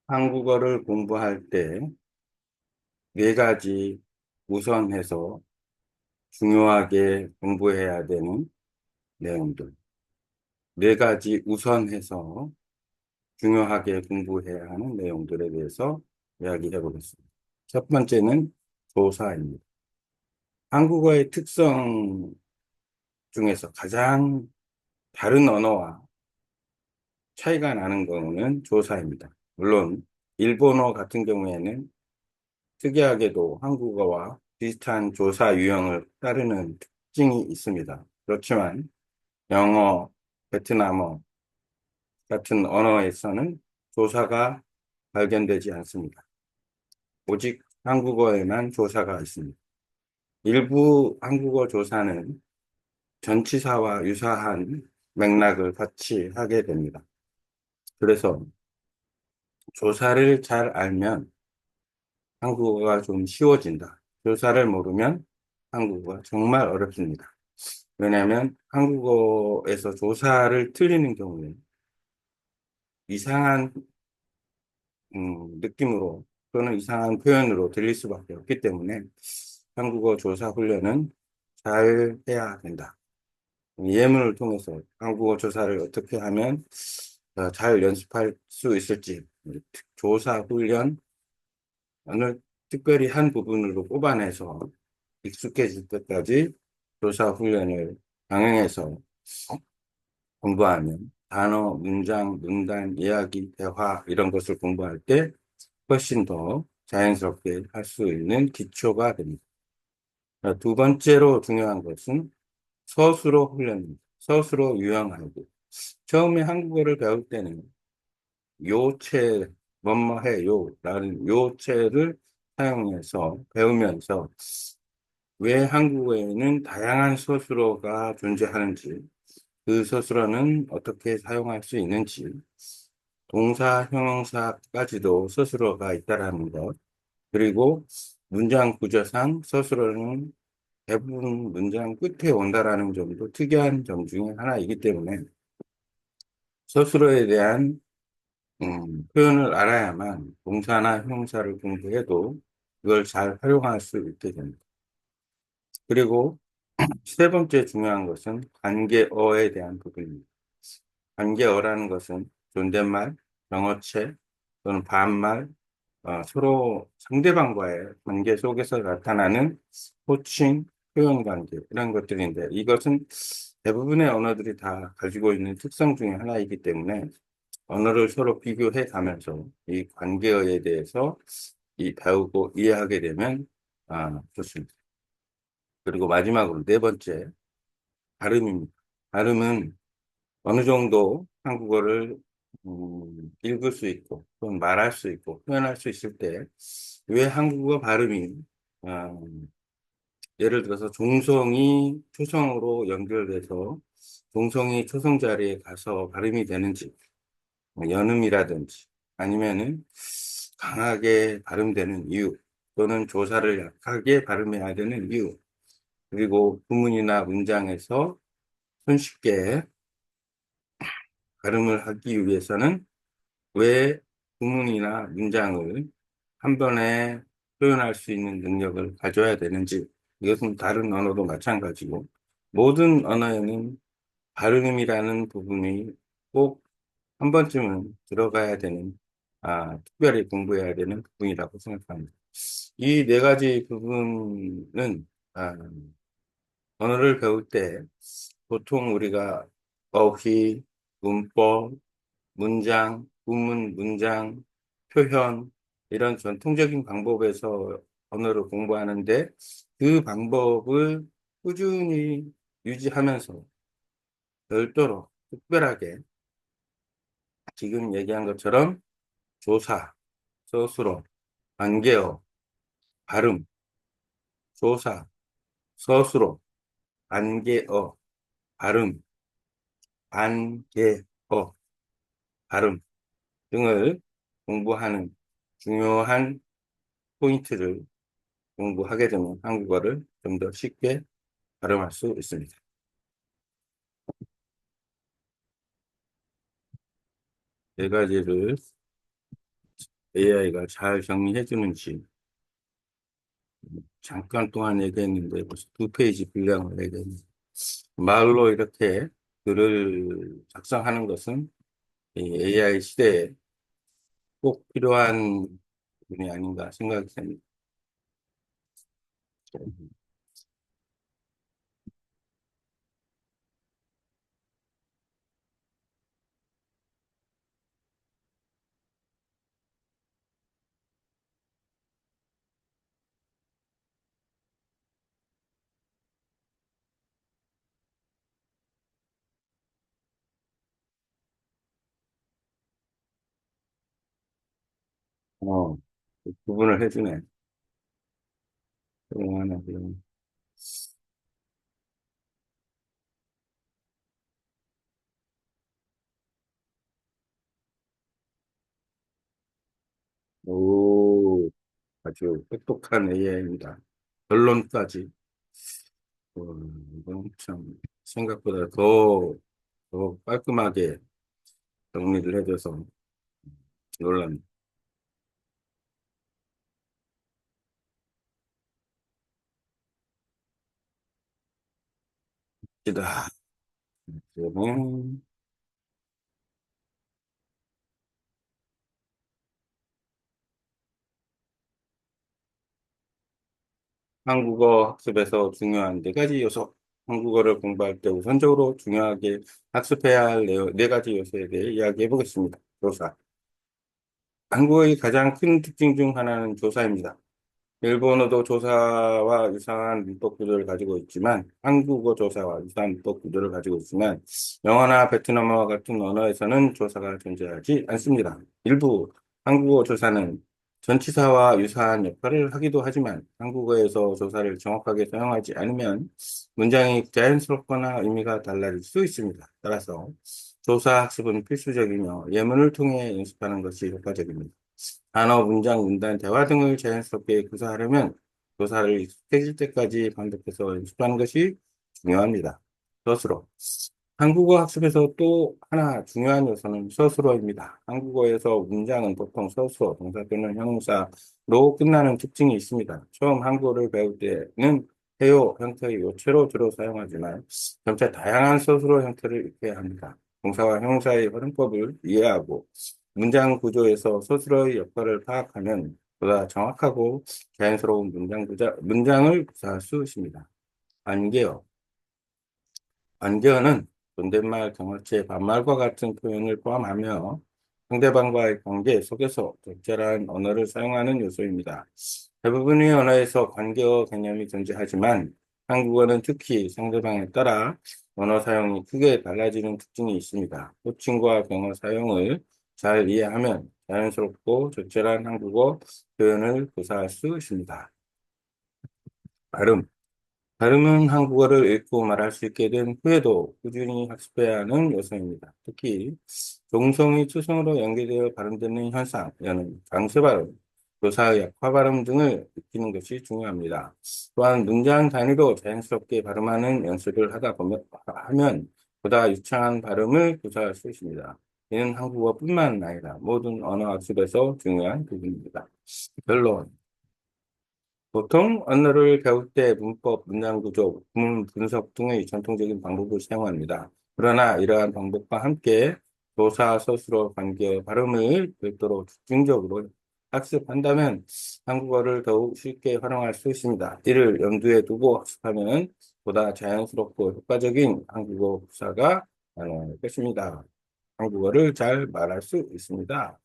한국어를 공부할 때 네 가지 우선해서 중요하게 공부해야 되는 내용들. 네 가지 우선해서 중요하게 공부해야 하는 내용들에 대해서 이야기해 보겠습니다. 첫 번째는 조사입니다. 한국어의 특성 중에서 가장 다른 언어와 차이가 나는 경우는 조사입니다. 물론 일본어 같은 경우에는 특이하게도 한국어와 비슷한 조사 유형을 따르는 특징이 있습니다. 그렇지만 영어, 베트남어 같은 언어에서는 조사가 발견되지 않습니다. 오직 한국어에만 조사가 있습니다. 일부 한국어 조사는 전치사와 유사한 맥락을 같이 하게 됩니다. 그래서 조사를 잘 알면 한국어가 좀 쉬워진다. 조사를 모르면 한국어가 정말 어렵습니다. 왜냐하면 한국어에서 조사를 틀리는 경우에 이상한 느낌으로 또는 이상한 표현으로 들릴 수밖에 없기 때문에 한국어 조사 훈련은 잘 해야 된다. 예문을 통해서 한국어 조사를 어떻게 하면 잘 연습할 수 있을지 조사 훈련 어느 특별히 한 부분으로 뽑아내서 익숙해질 때까지 조사 훈련을 병행해서 공부하면 단어, 문장, 문단, 이야기, 대화 이런 것을 공부할 때 훨씬 더 자연스럽게 할 수 있는 기초가 됩니다. 두 번째로 중요한 것은 서술어 훈련입니다. 서술어 유형하고 처음에 한국어를 배울 때는 요체, 뭐뭐해요 라는 요체를 사용해서 배우면서 왜 한국어에는 다양한 서술어가 존재하는지, 그 서술어는 어떻게 사용할 수 있는지, 동사, 형용사까지도 서술어가 있다라는 것, 그리고 문장 구조상 서술어는 대부분 문장 끝에 온다라는 점도 특이한 점 중에 하나이기 때문에 서술어에 대한 표현을 알아야만 동사나 형용사를 공부해도 그걸 잘 활용할 수 있게 됩니다. 그리고 세 번째 중요한 것은 관계어에 대한 부분입니다. 관계어라는 것은 존댓말, 명어체 또는 반말, 서로 상대방과의 관계 속에서 나타나는 호칭, 표현 관계 이런 것들인데 이것은 대부분의 언어들이 다 가지고 있는 특성 중에 하나이기 때문에 언어를 서로 비교해 가면서 이 관계어에 대해서 배우고 이해하게 되면 좋습니다. 그리고 마지막으로 네 번째, 발음입니다. 발음은 어느 정도 한국어를 읽을 수 있고 또는 말할 수 있고 표현할 수 있을 때 왜 한국어 발음이 어, 예를 들어서 종성이 초성으로 연결돼서 종성이 초성 자리에 가서 발음이 되는지 뭐 연음이라든지 아니면은 강하게 발음되는 이유 또는 조사를 약하게 발음해야 되는 이유 그리고 구문이나 문장에서 손쉽게 발음을 하기 위해서는 왜 구문이나 문장을 한 번에 표현할 수 있는 능력을 가져야 되는지 이것은 다른 언어도 마찬가지고 모든 언어에는 발음이라는 부분이 꼭 한 번쯤은 들어가야 되는 특별히 공부해야 되는 부분이라고 생각합니다. 이 네 가지 부분은 언어를 배울 때 보통 우리가 어휘, 문법, 문장, 구문, 문장, 표현, 이런 전통적인 방법에서 언어를 공부하는데 그 방법을 꾸준히 유지하면서 별도로 특별하게 지금 얘기한 것처럼 조사, 서술어, 관계어, 발음, 조사, 서술어, 관계어, 발음, 관계어, 발음 등을 공부하는 중요한 포인트를 공부하게 되면 한국어를 좀 더 쉽게 발음할 수 있습니다. 네 가지를 AI가 잘 정리해 주는지 잠깐 동안 얘기했는데 벌써 2페이지 분량을 얘기했는데 말로 이렇게 글을 작성하는 것은 이 AI 시대에 꼭 필요한 부분이 아닌가 생각이 됩니다. 어, 구분을 해주네. 그동안에 그럼. 오, 아주 똑똑한 AI입니다. 결론까지. 이건 참 생각보다 더 깔끔하게 정리를 해줘서 놀랍니다. 이다. 그러면 한국어 학습에서 중요한 네 가지 요소. 한국어를 공부할 때 우선적으로 중요하게 학습해야 할 네 가지 요소에 대해 이야기해 보겠습니다. 조사. 한국어의 가장 큰 특징 중 하나는 조사입니다. 일본어도 조사와 유사한 문법 구조를 가지고 있지만, 한국어 조사와 유사한 문법 구조를 가지고 있지만, 영어나 베트남어와 같은 언어에서는 조사가 존재하지 않습니다. 일부 한국어 조사는 전치사와 유사한 역할을 하기도 하지만, 한국어에서 조사를 정확하게 사용하지 않으면 문장이 자연스럽거나 의미가 달라질 수 있습니다. 따라서 조사 학습은 필수적이며 예문을 통해 연습하는 것이 효과적입니다. 단어, 문장, 문단, 대화 등을 자연스럽게 구사하려면 교사를 익숙해질 때까지 반복해서 연습하는 것이 중요합니다. 스스로. 한국어 학습에서 또 하나 중요한 요소는 서술어입니다. 한국어에서 문장은 보통 서술어, 동사 또는 형용사로 끝나는 특징이 있습니다. 처음 한국어를 배울 때는 해요 형태의 요체로 주로 사용하지만 점차 다양한 서술어 형태를 익혀야 합니다. 동사와 형용사의 활용법을 이해하고 문장 구조에서 스스로의 역할을 파악하면 보다 정확하고 자연스러운 문장을 구사할 수 있습니다. 안개어. 안개어는 존댓말, 경어체, 반말과 같은 표현을 포함하며 상대방과의 관계 속에서 적절한 언어를 사용하는 요소입니다. 대부분의 언어에서 관계어 개념이 존재하지만 한국어는 특히 상대방에 따라 언어 사용이 크게 달라지는 특징이 있습니다. 호칭과 경어 사용을 잘 이해하면 자연스럽고 적절한 한국어 표현을 구사할 수 있습니다. 발음. 발음은 한국어를 읽고 말할 수 있게 된 후에도 꾸준히 학습해야 하는 요소입니다. 특히 종성이 추성으로 연계되어 발음되는 현상, 여는 강세 발음, 교사의 약화 발음 등을 익히는 것이 중요합니다. 또한 문장 단위로 자연스럽게 발음하는 연습을 하면 보다 유창한 발음을 구사할 수 있습니다. 이는 한국어뿐만 아니라 모든 언어 학습에서 중요한 부분입니다. 결론. 보통 언어를 배울 때 문법, 문장 구조, 구문 분석 등의 전통적인 방법을 사용합니다. 그러나 이러한 방법과 함께 조사, 서술어, 관계, 발음을 별도로 집중적으로 학습한다면 한국어를 더욱 쉽게 활용할 수 있습니다. 이를 염두에 두고 학습하면 보다 자연스럽고 효과적인 한국어 구사가 가능할 것입니다. 한국어를 잘 말할 수 있습니다.